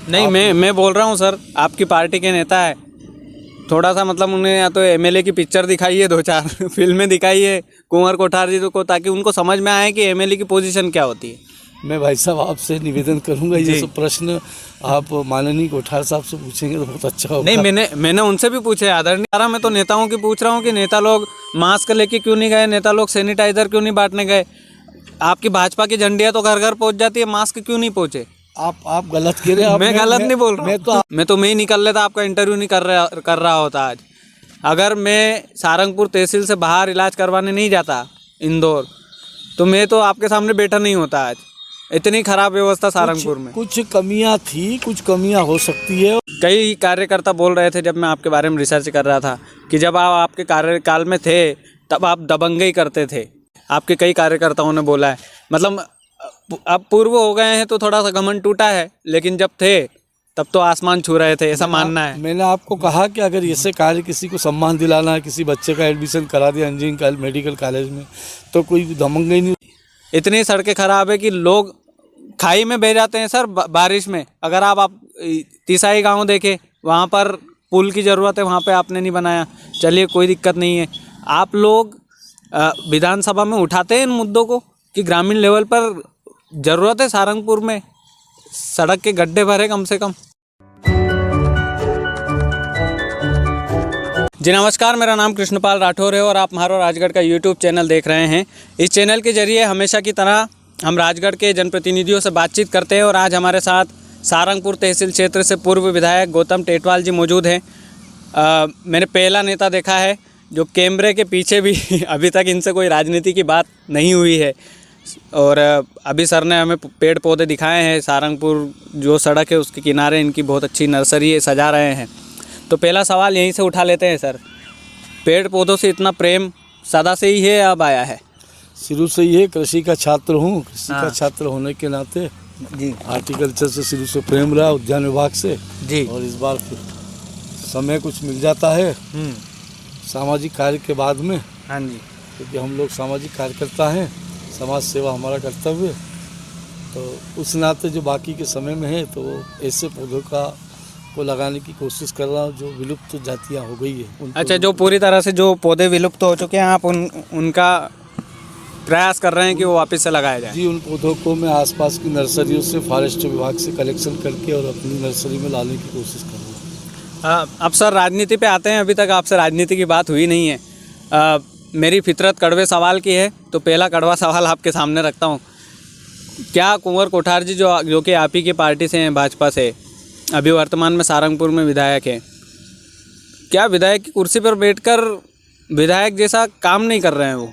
नहीं, मैं बोल रहा हूँ सर, आपकी पार्टी के नेता है, थोड़ा सा मतलब उन्हें या तो एमएलए की पिक्चर दिखाइए, 2-4 फिल्में दिखाइए कुंवर कोठार जी को, ताकि उनको समझ में आए कि एमएलए की पोजीशन क्या होती है। मैं भाई साहब आपसे निवेदन करूंगा, ये सब प्रश्न आप माननीय कोठार साहब से पूछेंगे तो बहुत अच्छा होगा। नहीं, मैंने उनसे भी पूछे आदरणीय, मैं तो नेताओं की पूछ रहा हूँ कि नेता लोग मास्क लेके क्यों नहीं गए, नेता लोग सैनिटाइजर क्यों नहीं बांटने गए। आपकी भाजपा की झंडियाँ तो घर घर पहुँच जाती है, मास्क क्यों नहीं पहुँचे। आप गलत कह रहे हैं। मैं गलत नहीं बोल रहा हूँ, मैं तो नहीं निकल लेता, आपका इंटरव्यू नहीं कर रहा होता आज। अगर मैं सारंगपुर तहसील से बाहर इलाज करवाने नहीं जाता इंदौर, तो मैं तो आपके सामने बैठा नहीं होता आज। इतनी खराब व्यवस्था सारंगपुर में। कुछ कमियां थी, कुछ कमियां हो सकती है। कई कार्यकर्ता बोल रहे थे जब मैं आपके बारे में रिसर्च कर रहा था कि जब आप आपके कार्यकाल में थे तब आप दबंगई करते थे। आपके कई कार्यकर्ताओं ने बोला है, मतलब अब पूर्व हो गए हैं तो थोड़ा सा घमंड टूटा है, लेकिन जब थे तब तो आसमान छू रहे थे, ऐसा मानना है। मैंने आपको कहा कि अगर ऐसे कार्य, किसी को सम्मान दिलाना है, किसी बच्चे का एडमिशन करा दिया इंजीनियरिंग मेडिकल कॉलेज में, तो कोई दबंगई नहीं। इतनी सड़कें खराब है कि लोग खाई में बह जाते हैं सर बारिश में। अगर आप तिसाई गांव देखें, वहाँ पर पुल की ज़रूरत है, वहाँ पे आपने नहीं बनाया। चलिए कोई दिक्कत नहीं है। आप लोग विधानसभा में उठाते हैं इन मुद्दों को कि ग्रामीण लेवल पर ज़रूरत है सारंगपुर में सड़क के गड्ढे भरे कम से कम। जी नमस्कार, मेरा नाम कृष्णपाल राठौर है और आप म्हारो राजगढ़ का यूट्यूब चैनल देख रहे हैं। इस चैनल के जरिए हमेशा की तरह हम राजगढ़ के जनप्रतिनिधियों से बातचीत करते हैं और आज हमारे साथ सारंगपुर तहसील क्षेत्र से पूर्व विधायक गौतम टेटवाल जी मौजूद हैं। मैंने पहला नेता देखा है जो कैमरे के पीछे भी अभी तक इनसे कोई राजनीति की बात नहीं हुई है। और अभी सर ने हमें पेड़ पौधे दिखाए हैं। सारंगपुर जो सड़क है उसके किनारे इनकी बहुत अच्छी नर्सरी सजा रहे हैं। तो पहला सवाल यहीं से उठा लेते हैं सर, पेड़ पौधों से इतना प्रेम सदा से ही है या अब आया है? शुरू से ही है। कृषि का छात्र हूँ, कृषि का छात्र होने के नाते जी हार्टिकल्चर से शुरू से प्रेम रहा, उद्यान विभाग से जी। और इस बार फिर समय कुछ मिल जाता है सामाजिक कार्य के बाद में। हाँ जी, क्योंकि हम लोग सामाजिक कार्यकर्ता हैं, समाज सेवा हमारा कर्तव्य है। तो उस नाते जो बाकी के समय में है तो ऐसे पौधों को लगाने की कोशिश कर रहा हूँ जो विलुप्त जातियाँ हो गई है। अच्छा, जो पूरी तरह से जो पौधे विलुप्त हो चुके हैं आप उनका प्रयास कर रहे हैं कि वो वापस से लगाया जाए? जी, उन पौधों को मैं आसपास की नर्सरियों से, फॉरेस्ट विभाग से कलेक्शन करके और अपनी नर्सरी में लाने की कोशिश कर रहा हूँ। अब सर राजनीति पे आते हैं। अभी तक आपसे राजनीति की बात हुई नहीं है। मेरी फितरत कड़वे सवाल की है, तो पहला कड़वा सवाल आपके सामने रखता हूँ। क्या कुंवर कोठार जी जो कि आप ही की पार्टी से हैं, भाजपा से, अभी वर्तमान में सारंगपुर में विधायक है, क्या विधायक की कुर्सी पर बैठकर विधायक जैसा काम नहीं कर रहे हैं? वो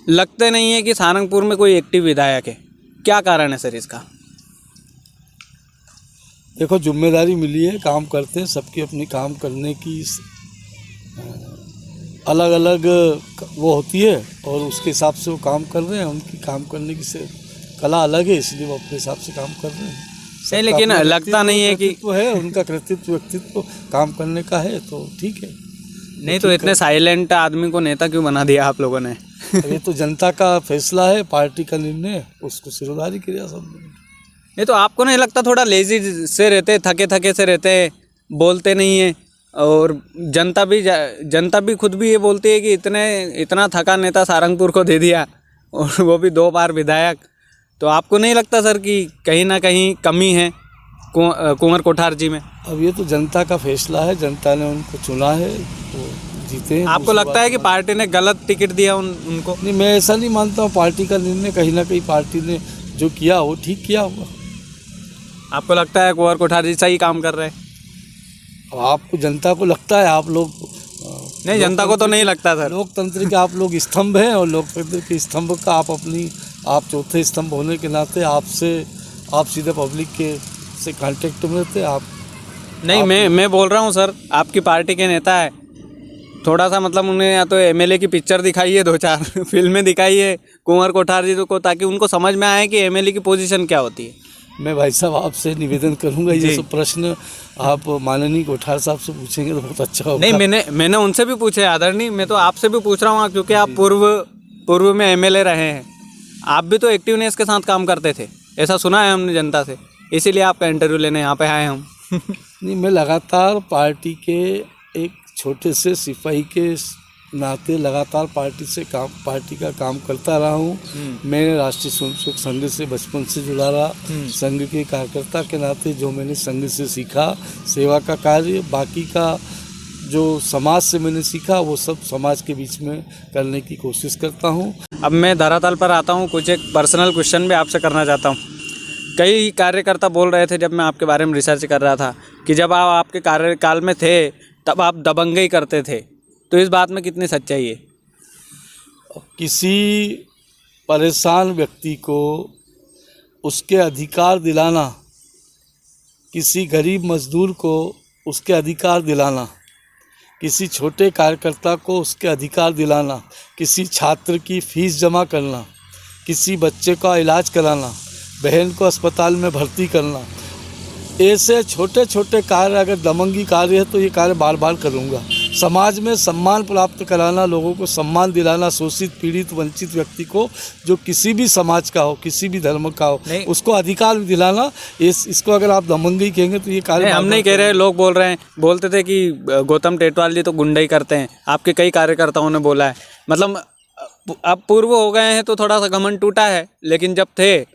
लगते नहीं है कि सारंगपुर में कोई एक्टिव विधायक है। क्या कारण है सर इसका? देखो, जिम्मेदारी मिली है, काम करते हैं, सबकी अपनी काम करने की अलग अलग वो होती है और उसके हिसाब से वो काम कर रहे हैं। उनकी काम करने की से कला अलग है, इसलिए वो अपने हिसाब से काम कर रहे हैं। नहीं, लेकिन लगता नहीं है कि वो है उनका कृतित्व, व्यक्तित्व काम करने का है, तो ठीक है। नहीं तो इतने साइलेंट आदमी को नेता क्यों बना दिया आप लोगों ने? ये तो जनता का फैसला है, पार्टी का निर्णय, उसको सिरोधारी किया सबने। नहीं तो आपको नहीं लगता थोड़ा लेजी से रहते, थके से रहते, बोलते नहीं है? और जनता भी खुद भी ये बोलती है कि इतना थका नेता सारंगपुर को दे दिया, और वो भी 2 बार विधायक। तो आपको नहीं लगता सर कि कहीं ना कहीं कमी है कुंवर कोठार जी में? अब ये तो जनता का फैसला है, जनता ने उनको चुना है, तो जीते हैं। आपको लगता है कि पार्टी ने गलत टिकट दिया उनको? नहीं, मैं ऐसा नहीं मानता हूँ। पार्टी का निर्णय कहीं ना कहीं पार्टी ने जो किया वो ठीक किया होगा। आपको लगता है कुंवर कोठार जी सही काम कर रहे हैं? आपको, जनता को लगता है, आप लोग नहीं, जनता को तो नहीं लगता सर। लोकतंत्र के आप लोग स्तंभ हैं और लोकतंत्र के स्तंभ का आप चौथे स्तंभ होने के नाते आप सीधे पब्लिक के से कांटेक्ट में रहते आप। नहीं, मैं बोल रहा हूँ सर, आपकी पार्टी के नेता है, थोड़ा सा मतलब उन्हें या तो एमएलए की पिक्चर दिखाइए, 2-4 फिल्में दिखाइए कुंवर कोठार जी को, ताकि उनको समझ में आए कि एमएलए की पोजीशन क्या होती है। मैं भाई साहब आपसे निवेदन करूंगा, ये सब प्रश्न आप माननीय कोठार साहब से पूछेंगे तो बहुत अच्छा होगा। नहीं, मैंने उनसे भी पूछे आदरणीय, मैं तो आपसे भी पूछ रहा हूँ क्योंकि आप पूर्व में एमएलए रहे हैं। आप भी तो एक्टिवनेस के साथ काम करते थे, ऐसा सुना है हमने जनता से। इसीलिए आपका इंटरव्यू लेने यहाँ पे आए हम। नहीं, मैं लगातार पार्टी के एक छोटे से सिपाही के नाते लगातार पार्टी का काम करता रहा हूँ। मैं राष्ट्रीय स्वयंसेवक संघ से बचपन से जुड़ा रहा। संघ के कार्यकर्ता के नाते जो मैंने संघ से सीखा, सेवा का कार्य, बाकी का जो समाज से मैंने सीखा वो सब समाज के बीच में करने की कोशिश करता हूँ। अब मैं धरातल पर आता हूँ, कुछ एक पर्सनल क्वेश्चन भी आपसे करना चाहता हूँ। कई कार्यकर्ता बोल रहे थे जब मैं आपके बारे में रिसर्च कर रहा था कि जब आप आपके कार्यकाल में थे तब आप दबंगई करते थे, तो इस बात में कितनी सच्चाई है? किसी परेशान व्यक्ति को उसके अधिकार दिलाना, किसी गरीब मजदूर को उसके अधिकार दिलाना, किसी छोटे कार्यकर्ता को उसके अधिकार दिलाना, किसी छात्र की फीस जमा करना, किसी बच्चे का इलाज कराना, बहन को अस्पताल में भर्ती करना, ऐसे छोटे छोटे कार्य अगर दबंगी कार्य है तो ये कार्य बार बार करूँगा। समाज में सम्मान प्राप्त कराना, लोगों को सम्मान दिलाना, शोषित पीड़ित वंचित व्यक्ति को जो किसी भी समाज का हो, किसी भी धर्म का हो, उसको अधिकार दिलाना, इसको अगर आप दबंगी कहेंगे तो ये कार्य हम नहीं कह रहे। लोग बोल रहे हैं, बोलते थे कि गौतम टेटवाल जी तो गुंडा ही करते हैं, आपके कई कार्यकर्ताओं ने बोला है। मतलब अब पूर्व हो गए हैं तो थोड़ा सा घमंड टूटा है, लेकिन जब थे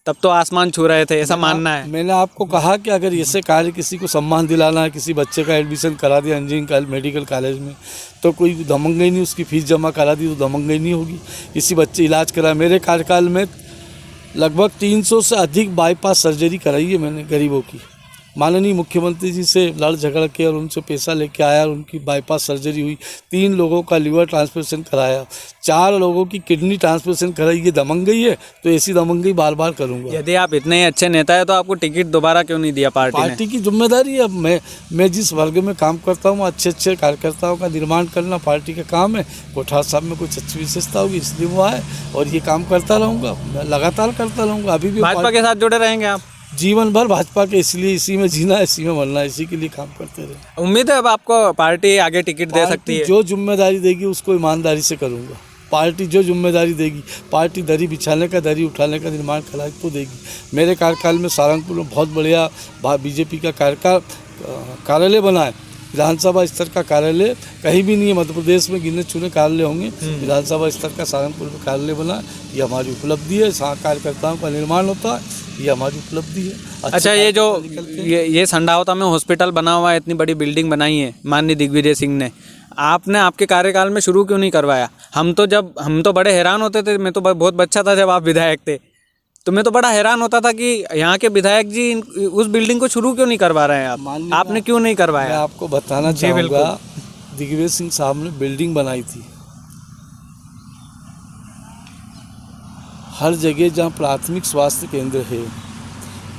तब तो आसमान छू रहे थे, ऐसा मानना है। मैंने आपको कहा कि अगर ऐसे कार्य किसी को सम्मान दिलाना है, किसी बच्चे का एडमिशन करा दिया इंजीनियरिंग मेडिकल कॉलेज में तो कोई दबंगई नहीं, उसकी फीस जमा करा दी तो दबंगई नहीं होगी। किसी बच्चे इलाज करा, मेरे कार्यकाल में लगभग 300 से अधिक बाईपास सर्जरी कराई है मैंने गरीबों की। माननीय मुख्यमंत्री जी से लड़ झगड़ के और उनसे पैसा लेके आया और उनकी बाईपास सर्जरी हुई। 3 लोगों का लिवर ट्रांसप्लांटेशन कराया, 4 लोगों की किडनी ट्रांसप्लांटेशन कराई। ये दबंगई है तो ऐसी दबंगई बार बार करूँगा। यदि आप इतने ही अच्छे नेता है तो आपको टिकट दोबारा क्यों नहीं दिया पार्टी की जिम्मेदारी है। मैं जिस वर्ग में काम करता हूँ, अच्छे अच्छे कार्यकर्ताओं का निर्माण करना पार्टी का काम है। कोठार साहब में कुछ अच्छी विशेषता होगी इसलिए वो आए और ये काम करता रहूँगा, मैं लगातार करता रहूँगा। अभी भी भाजपा के साथ जुड़े रहेंगे आप जीवन भर? भाजपा के इसलिए इसी में जीना है, इसी में मरना है, इसी के लिए काम करते रहे। उम्मीद है अब आपको पार्टी आगे टिकट दे सकती है? जो जिम्मेदारी देगी उसको ईमानदारी से करूँगा। पार्टी जो जिम्मेदारी देगी, पार्टी दरी बिछाने का, दरी उठाने का निर्माण कराए तो देगी। मेरे कार्यकाल में सारंगपुर में बहुत बढ़िया बीजेपी का कार्यालय बना है। विधानसभा स्तर का कार्यालय कहीं भी नहीं है मध्य प्रदेश में, गिने चुने कार्यालय होंगे। विधानसभा स्तर का सारंगपुर में कार्यालय बना है, ये हमारी उपलब्धि है। कार्यकर्ताओं का निर्माण होता है, ये हमारी उपलब्धि है। अच्छा, ये जो ये संडावता में हॉस्पिटल बना हुआ है, इतनी बड़ी बिल्डिंग बनाई है माननीय दिग्विजय सिंह ने, आपने आपके कार्यकाल में शुरू क्यों नहीं करवाया? हम तो बड़े हैरान होते थे, मैं तो बहुत बच्चा था जब आप विधायक थे, तो मैं तो बड़ा हैरान होता था कि यहाँ के विधायक जी उस बिल्डिंग को शुरू क्यों नहीं करवा रहे हैं आप? आपने क्यों नहीं करवाया? मैं आपको बताना चाहूँगा, दिग्विजय सिंह साहब ने बिल्डिंग बनाई थी। हर जगह जहाँ प्राथमिक स्वास्थ्य केंद्र है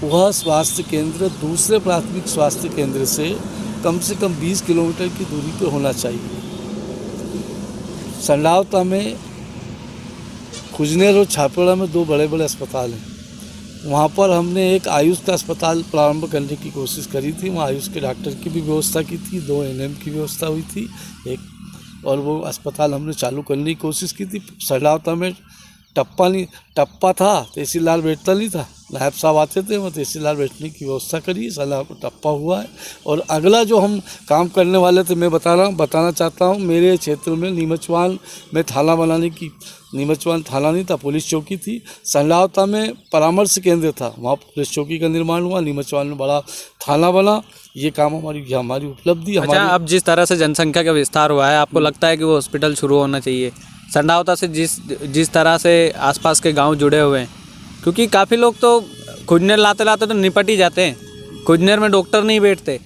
वह स्वास्थ्य केंद्र दूसरे प्राथमिक स्वास्थ्य केंद्र से कम 20 किलोमीटर की दूरी पर होना चाहिए। संडावता में, खुजनेर और छापेड़ा में 2 बड़े बड़े अस्पताल हैं। वहाँ पर हमने एक आयुष का अस्पताल प्रारंभ करने की कोशिश करी थी। वहाँ आयुष के डॉक्टर की भी व्यवस्था की थी, 2 एनएम की व्यवस्था हुई थी और वो अस्पताल हमने चालू करने की कोशिश की थी। संडावता में टप्पा था, तहसीलदार बैठता नहीं था, नायब साहब आते थे, वो तहसीलदार बैठने की व्यवस्था करी, सलाह को टप्पा हुआ है। और अगला जो हम काम करने वाले थे, मैं बताना चाहता हूँ, मेरे क्षेत्र में नीमचवान में थाना बनाने की, नीमचवान थाना नहीं था, पुलिस चौकी थी। संडावता में परामर्श केंद्र था, वहाँ पुलिस चौकी का निर्माण हुआ। नीमचवान में बड़ा थाना बना। ये काम हमारी उपलब्धि। अच्छा, अब जिस तरह से जनसंख्या का विस्तार हुआ है, आपको लगता है कि वो हॉस्पिटल शुरू होना चाहिए? संडावता से जिस तरह से आसपास के गांव जुड़े हुए हैं, क्योंकि काफ़ी लोग तो खुजनेर लाते तो निपट ही जाते हैं। खुजनेर में डॉक्टर नहीं बैठते,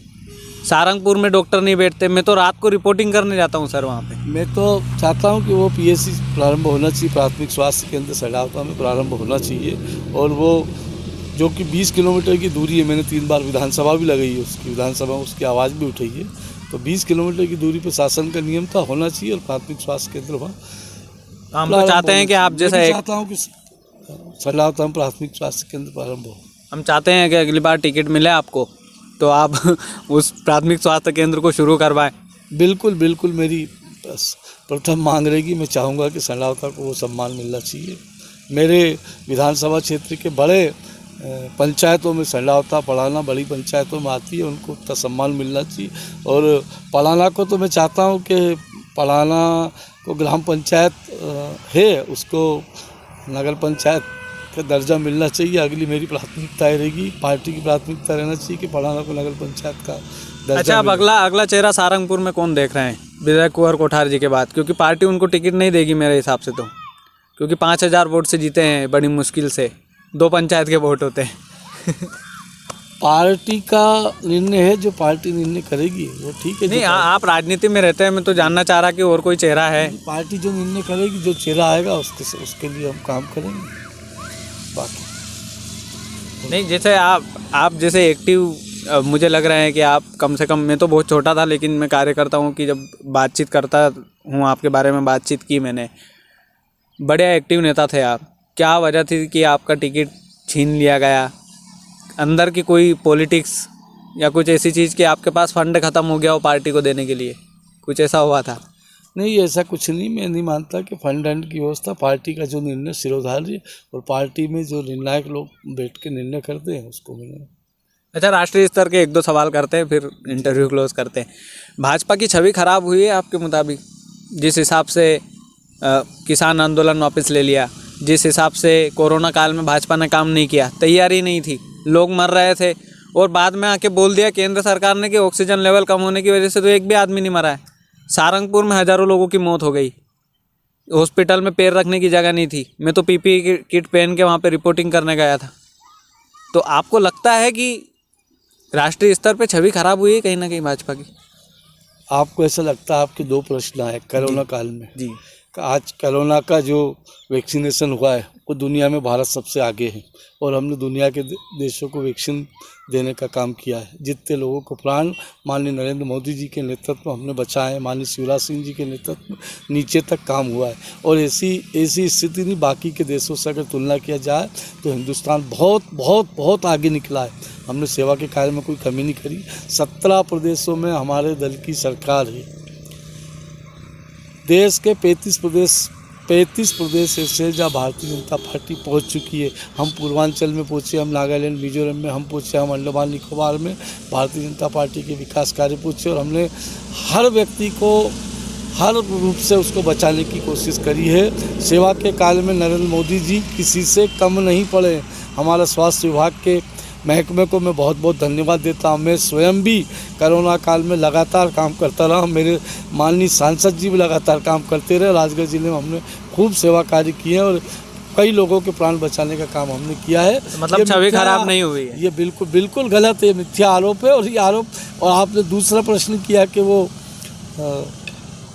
सारंगपुर में डॉक्टर नहीं बैठते। मैं तो रात को रिपोर्टिंग करने जाता हूं सर वहां पे। मैं तो चाहता हूं कि वो पीएचसी प्रारंभ होना चाहिए, प्राथमिक स्वास्थ्य केंद्र संडावता में प्रारंभ होना चाहिए। और वो जो कि 20 किलोमीटर की दूरी है, मैंने 3 बार विधानसभा भी लगाई है, उसकी विधानसभा उसकी आवाज़ भी उठाई है। तो 20 किलोमीटर की दूरी पर शासन का नियम था, होना चाहिए। और प्राथमिक स्वास्थ्य केंद्र वहाँ हम तो चाहते हैं कि आप जैसा चाहता हूँ कि संडावता में प्राथमिक स्वास्थ्य केंद्र प्रारंभ हो। हम चाहते हैं कि अगली बार टिकट मिले आपको तो आप उस प्राथमिक स्वास्थ्य केंद्र को शुरू करवाएं। बिल्कुल मेरी प्रथम मांग रहेगी। मैं चाहूँगा कि संडावता को वो सम्मान मिलना चाहिए। मेरे विधानसभा क्षेत्र के बड़े पंचायतों में सड़ा होता, पढ़ाना बड़ी पंचायतों में आती है, उनको उतना सम्मान मिलना चाहिए। और पढ़ाना को तो मैं चाहता हूँ कि पढ़ाना को ग्राम पंचायत है उसको नगर पंचायत का दर्जा मिलना चाहिए। अगली मेरी प्राथमिकता रहेगी, पार्टी की प्राथमिकता रहना चाहिए कि पढ़ाना को नगर पंचायत का दर्जा। अच्छा, अब अगला चेहरा सारंगपुर में कौन देख रहे हैं विधायक कुंवर कोठारी जी के बाद? क्योंकि पार्टी उनको टिकट नहीं देगी मेरे हिसाब से, तो क्योंकि 5,000 वोट से जीते हैं बड़ी मुश्किल से, 2 पंचायत के वोट होते हैं। पार्टी का निर्णय है, जो पार्टी निर्णय करेगी वो ठीक है। नहीं, आप राजनीति में रहते हैं, मैं तो जानना चाह रहा कि और कोई चेहरा है? पार्टी जो निर्णय करेगी, जो चेहरा आएगा उसके लिए हम काम करेंगे। बाकी नहीं, जैसे आप जैसे एक्टिव मुझे लग रहा है कि आप कम से कम, मैं तो बहुत छोटा था लेकिन मैं कार्य करता हूँ कि जब बातचीत करता हूँ आपके बारे में बातचीत की मैंने, बड़े एक्टिव नेता थे आप। क्या वजह थी कि आपका टिकट छीन लिया गया? अंदर की कोई पॉलिटिक्स या कुछ ऐसी चीज़ कि आपके पास फंड ख़त्म हो गया हो पार्टी को देने के लिए, कुछ ऐसा हुआ था? नहीं, ऐसा कुछ नहीं। मैं नहीं मानता कि फंड की व्यवस्था, पार्टी का जो निर्णय सिरोधार्य है और पार्टी में जो निर्णायक लोग बैठ के निर्णय करते हैं उसको मैंने। अच्छा, राष्ट्रीय स्तर के 1-2 सवाल करते हैं फिर इंटरव्यू क्लोज करते हैं। भाजपा की छवि खराब हुई है आपके मुताबिक? जिस हिसाब से किसान आंदोलन वापस ले लिया, जिस हिसाब से कोरोना काल में भाजपा ने काम नहीं किया, तैयारी नहीं थी, लोग मर रहे थे और बाद में आके बोल दिया केंद्र सरकार ने कि ऑक्सीजन लेवल कम होने की वजह से तो एक भी आदमी नहीं मरा है। सारंगपुर में हज़ारों लोगों की मौत हो गई, हॉस्पिटल में पैर रखने की जगह नहीं थी। मैं तो पीपीई किट पहन के वहाँ पे रिपोर्टिंग करने गया था। तो आपको लगता है कि राष्ट्रीय स्तर पे छवि खराब हुई है कहीं ना कहीं भाजपा की? आपको ऐसा लगता है? आपके 2 प्रश्न आए कोरोना काल में जी। आज कोरोना का जो वैक्सीनेशन हुआ है वो दुनिया में भारत सबसे आगे है और हमने दुनिया के देशों को वैक्सीन देने का काम किया है। जितने लोगों को प्राण माननीय नरेंद्र मोदी जी के नेतृत्व में हमने बचाए, माननीय शिवराज सिंह जी के नेतृत्व में नीचे तक काम हुआ है। और ऐसी स्थिति नहीं, बाकी के देशों से अगर तुलना किया जाए तो हिंदुस्तान बहुत बहुत बहुत आगे निकला है। हमने सेवा के कार्य में कोई कमी नहीं करी। 17 प्रदेशों में हमारे दल की सरकार है। देश के 35 प्रदेश ऐसे जहाँ भारतीय जनता पार्टी पहुंच चुकी है। हम पूर्वांचल में पहुँचे, हम नागालैंड मिजोरम में हम पहुँचे, हम अंडमान निकोबार में भारतीय जनता पार्टी के विकास कार्य पहुँचे और हमने हर व्यक्ति को हर रूप से उसको बचाने की कोशिश करी है। सेवा के काल में नरेंद्र मोदी जी किसी से कम नहीं पड़े। हमारा स्वास्थ्य विभाग के महकमे को मैं बहुत बहुत धन्यवाद देता हूँ। मैं स्वयं भी कोरोना काल में लगातार काम करता रहा, मेरे माननीय सांसद जी भी लगातार काम करते रहे। राजगढ़ जिले में हमने खूब सेवा कार्य किए और कई लोगों के प्राण बचाने का काम हमने किया है। मतलब छवि खराब नहीं हुई है? ये बिल्कुल गलत है, मिथ्या आरोप है। और ये आरोप, और आपने दूसरा प्रश्न किया कि वो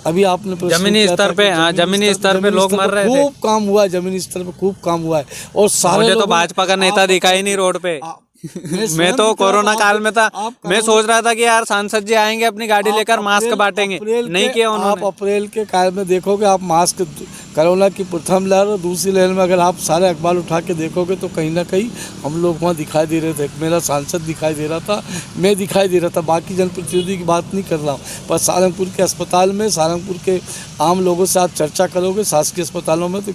अभी आपने जमीनी स्तर पे, हाँ, जमीनी स्तर पे लोग मर रहे थे। खूब काम हुआ है, जमीनी स्तर पे खूब काम हुआ है। और सारे मुझे तो भाजपा का नेता दिखा ही नहीं रोड पे। मैं तो कोरोना काल में था, मैं सोच रहा था कि यार सांसद जी आएंगे अपनी गाड़ी लेकर मास्क बांटेंगे, नहीं किया उन्होंने। आप अप्रैल के काल में देखोगे, आप मास्क, कोरोना की प्रथम लहर और दूसरी लहर में अगर आप सारे अखबार उठा के देखोगे तो कहीं ना कहीं हम लोग वहाँ दिखाई दे रहे थे। मेरा सांसद दिखाई दे रहा था, मैं दिखाई दे रहा था, बाकी जनप्रतिनिधि की बात नहीं कर रहा हूँ। पर सारंगपुर के अस्पताल में, सारंगपुर के आम लोगों से आप चर्चा करोगे शासकीय अस्पतालों में, तो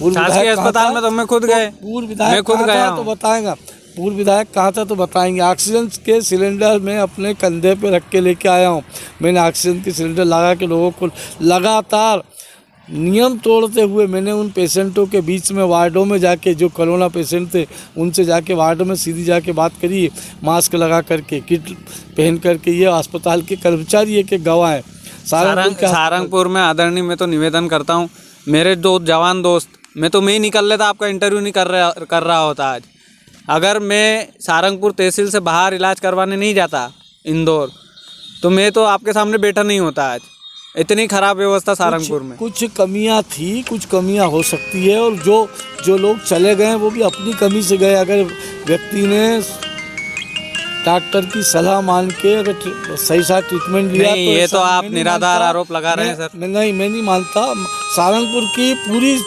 शासकीय अस्पताल में तो मैं खुद गए, पूर्व विधायक खुद गया तो बताएगा, पूर्व विधायक कहाँ था तो बताएंगे। ऑक्सीजन के सिलेंडर मैं अपने कंधे पे रख के लेके आया हूँ। मैंने ऑक्सीजन के सिलेंडर लगा के लोगों को लगातार नियम तोड़ते हुए मैंने उन पेशेंटों के बीच में वार्डों में जाके, जो कोरोना पेशेंट थे उनसे जाके वार्डों में सीधी जाके बात करी, मास्क लगा करके, किट पहन करके। ये अस्पताल के कर्मचारी है कि गवाह हैं सारंगपुर में। आदरणीय, मैं तो निवेदन करता हूँ, मेरे दो जवान दोस्त, मैं ही निकल लेता, आपका इंटरव्यू नहीं कर रहा होता आज। अगर मैं सारंगपुर तहसील से बाहर इलाज करवाने नहीं जाता इंदौर, तो मैं तो आपके सामने बैठा नहीं होता आज। इतनी खराब व्यवस्था सारंगपुर में। कुछ कमियां थी, कुछ कमियां हो सकती है, और जो लोग चले गए वो भी अपनी कमी से गए। अगर व्यक्ति ने डॉक्टर की सलाह मान के अगर सही सा ट्रीटमेंट लिया नहीं, तो ये तो आप निराधार आरोप लगा रहे हैं सर। मैं नहीं मानता। सारंगपुर की पूरी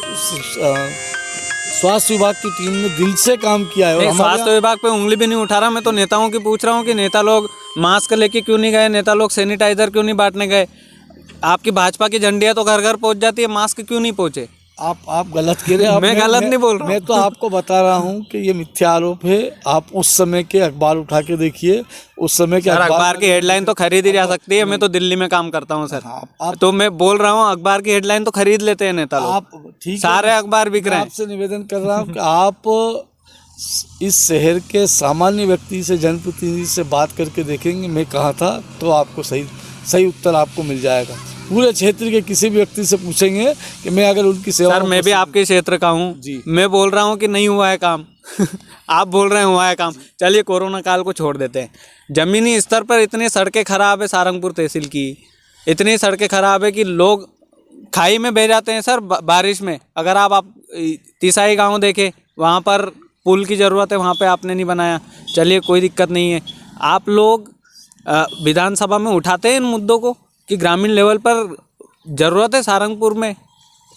स्वास्थ्य विभाग की टीम ने दिल से काम किया है। और स्वास्थ्य विभाग पे उंगली भी नहीं उठा रहा, मैं तो नेताओं की पूछ रहा हूँ कि नेता लोग मास्क लेके क्यों नहीं गए, नेता लोग सैनिटाइजर क्यों नहीं बांटने गए। आपकी भाजपा की झंडियाँ तो घर घर पहुँच जाती है, मास्क क्यों नहीं पहुँचे? आप गलत कह रहे हैं। मैं गलत नहीं बोल रहा हूँ। मैं तो आपको बता रहा हूँ कि ये मिथ्या आरोप है। आप उस समय के अखबार उठा के देखिए, उस समय के सर अखबार की हेडलाइन तो खरीदी जा सकती है। मैं तो दिल्ली में काम करता हूँ सर। आप तो मैं बोल रहा हूँ अखबार की हेडलाइन तो खरीद लेते हैं नेता लोग। आप ठीक है, सारे अखबार बिक मैं रहे हैं। आपसे निवेदन कर रहा हूँ कि आप इस शहर के सामान्य व्यक्ति से, जनप्रतिनिधि से बात करके देखेंगे मैं कहाँ था, तो आपको सही उत्तर आपको मिल जाएगा। पूरे क्षेत्र के किसी भी व्यक्ति से पूछेंगे कि मैं अगर उनकी सेवा। सर मैं भी आपके क्षेत्र का हूँ जी। मैं बोल रहा हूँ कि नहीं हुआ है काम। आप बोल रहे हैं हुआ है काम। चलिए कोरोना काल को छोड़ देते हैं। जमीनी स्तर पर इतनी सड़कें खराब है सारंगपुर तहसील की, इतनी सड़कें खराब है कि लोग खाई में बह जाते हैं सर बारिश में। अगर आप तिसाई गांव देखें, वहाँ पर पुल की ज़रूरत है, वहाँ पे आपने नहीं बनाया। चलिए कोई दिक्कत नहीं है। आप लोग विधानसभा में उठाते हैं इन मुद्दों को कि ग्रामीण लेवल पर ज़रूरत है सारंगपुर में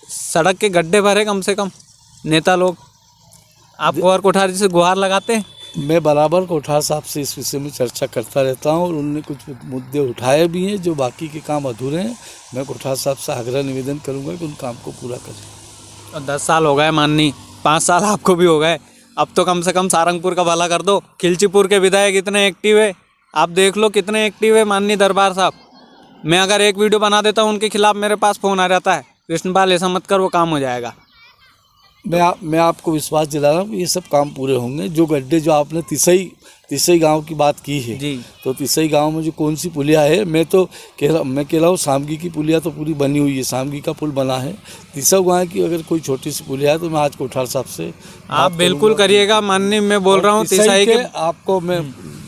सड़क के गड्ढे भरे कम से कम। नेता लोग आप कुंवर कोठारी से गुहार लगाते हैं। मैं बराबर कोठार साहब से इस विषय में चर्चा करता रहता हूँ और उनने कुछ मुद्दे उठाए भी हैं जो बाकी के काम अधूरे हैं। मैं कोठार साहब से आग्रह निवेदन करूँगा कि उन काम को पूरा करें। और 10 साल हो गए माननी, 5 साल आपको भी हो गए। अब तो कम से कम सारंगपुर का भला कर दो। खिलचीपुर के विधायक इतने एक्टिव है, आप देख लो कितने एक्टिव है माननीय दरबार साहब। मैं अगर एक वीडियो बना देता हूँ उनके खिलाफ मेरे पास फ़ोन आ जाता है, कृष्णपाल ऐसा मत कर, वो काम हो जाएगा। मैं आपको विश्वास दिला रहा हूँ कि ये सब काम पूरे होंगे। जो गड्ढे जो आपने तिसई गांव की बात की है जी, तो तिसई गांव में जो कौन सी पुलिया है, मैं कह रहा हूँ सामगी की पुलिया तो पूरी बनी हुई है, सामगी का पुल बना है। तिसई गांव की अगर कोई छोटी सी पुलिया है तो मैं आज कोठार साहब से आप बिल्कुल करिएगा माननीय। मैं बोल रहा हूँ तिसाई के आपको मैं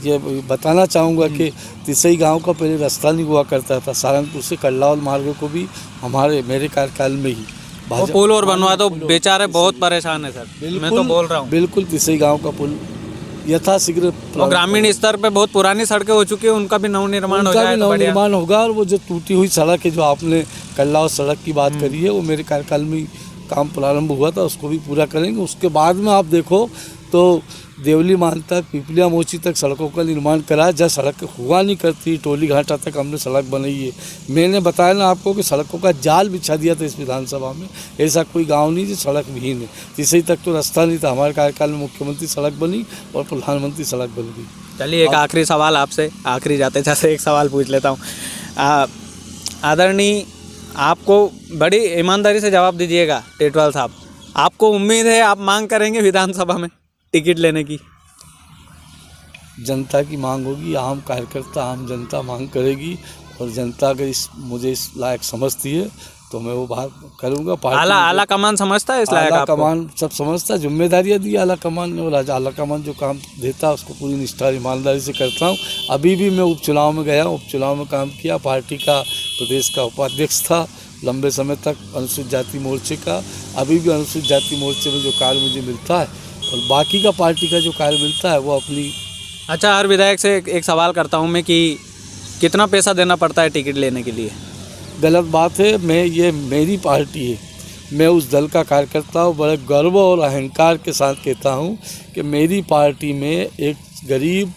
ये बताना चाहूँगा कि तिसई गांव का पहले रास्ता नहीं हुआ करता था। सारंगपुर से कल्लावल मार्ग को भी मेरे कार्यकाल में ही वो पुल और बनवा दो, बेचारे बहुत परेशान है सर। मैं तो बोल रहा हूँ बिल्कुल तिसई गांव का पुल यथाशीघ्र और ग्रामीण स्तर पे बहुत पुरानी सड़कें हो चुकी है, उनका भी नवनिर्माण हो जाए तो बढ़िया। नवनिर्माण होगा। और वो जो टूटी हुई सड़क है जो आपने कल्लाव सड़क की बात करी है, वो मेरे कार्यकाल में काम प्रारंभ हुआ था, उसको भी पूरा करेंगे। उसके बाद में आप देखो तो देवली मान तक, पिपलिया मोची तक सड़कों का निर्माण करा। जब सड़क हुआ नहीं करती, टोली घाटा तक हमने सड़क बनाई है। मैंने बताया ना आपको कि सड़कों का जाल बिछा दिया था इस विधानसभा में। ऐसा कोई गांव नहीं जो सड़क विहीन है। तिसई तक तो रास्ता नहीं था। हमारे कार्यकाल में मुख्यमंत्री सड़क बनी और प्रधानमंत्री सड़क बन गई। चलिए एक आखिरी सवाल आपसे, आखिरी जाते जाते एक सवाल पूछ लेता हूँ। आदरणीय, आपको बड़ी ईमानदारी से जवाब दीजिएगा टेटवाल साहब। आपको उम्मीद है आप मांग करेंगे विधानसभा में टिकट लेने की? जनता की मांग होगी, आम कार्यकर्ता, आम जनता मांग करेगी और जनता अगर मुझे इस लायक समझती है तो मैं वो बात करूँगा। आला कमान समझता है इस लायक? आला कमान सब समझता है, जिम्मेदारियाँ दी आला कमान ने, और आला कमान जो काम देता है उसको पूरी निष्ठा ईमानदारी से करता हूँ। अभी भी मैं उपचुनाव में गया, उपचुनाव में काम किया, पार्टी का प्रदेश का उपाध्यक्ष था लंबे समय तक अनुसूचित जाति मोर्चे का। अभी भी अनुसूचित जाति मोर्चे में जो कार्य मुझे मिलता है और बाकी का पार्टी का जो कार्य मिलता है वो अपनी। अच्छा, हर विधायक से एक सवाल करता हूँ मैं कि कितना पैसा देना पड़ता है टिकट लेने के लिए? गलत बात है। ये मेरी पार्टी है, मैं उस दल का कार्यकर्ता हूँ। बड़े गर्व और अहंकार के साथ कहता हूँ कि मेरी पार्टी में एक गरीब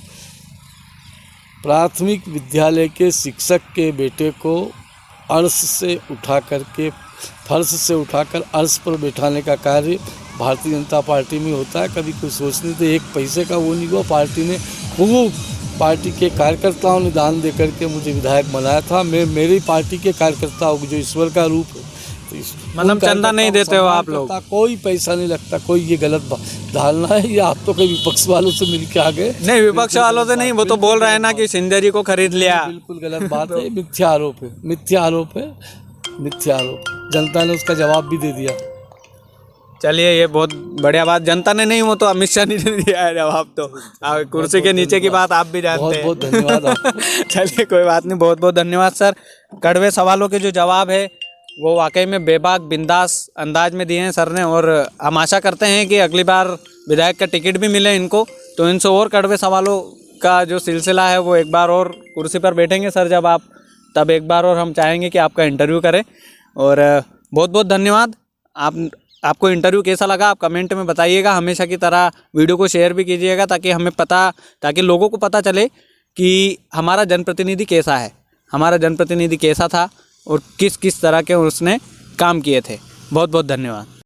प्राथमिक विद्यालय के शिक्षक के बेटे को फर्श से उठाकर अर्श पर बैठाने का कार्य भारतीय जनता पार्टी में होता है। कभी कोई सोचने तो एक पैसे का वो नहीं हुआ। पार्टी ने खूब, पार्टी के कार्यकर्ताओं ने दान दे करके मुझे विधायक बनाया था। मैं मेरी पार्टी के कार्यकर्ताओं जो ईश्वर का रूप है, तो मतलब चंदा नहीं देते हो आप लोग? कोई पैसा नहीं लगता। कोई ये गलत धारणा है, ये आप तो कई विपक्ष वालों से मिलके आ गए। नहीं, विपक्ष वालों से नहीं, वो तो बोल रहे हैं ना कि सिंधिया को खरीद लिया। बिल्कुल गलत बात है, मिथ्या आरोप है, मिथ्या आरोप है, मिथ्या आरोप। जनता ने उसका जवाब भी दे दिया। चलिए ये बहुत बढ़िया बात। जनता ने नहीं, वो तो अमित शाह ने दिया है जवाब। तो कुर्सी के नीचे की बात आप भी जानते हैं। बहुत बहुत धन्यवाद आपको। चलिए कोई बात नहीं, बहुत बहुत धन्यवाद सर। कड़वे सवालों के जो जवाब है वो वाकई में बेबाक बिंदास अंदाज में दिए हैं सर ने। और हम आशा करते हैं कि अगली बार विधायक का टिकट भी मिले इनको, तो इनसे और कड़वे सवालों का जो सिलसिला है वो एक बार और कुर्सी पर बैठेंगे सर जब आप, तब एक बार और हम चाहेंगे कि आपका इंटरव्यू करें। और बहुत बहुत धन्यवाद। आपको इंटरव्यू कैसा लगा आप कमेंट में बताइएगा। हमेशा की तरह वीडियो को शेयर भी कीजिएगा ताकि लोगों को पता चले कि हमारा जनप्रतिनिधि कैसा है, हमारा जनप्रतिनिधि कैसा था और किस किस तरह के उसने काम किए थे। बहुत बहुत धन्यवाद।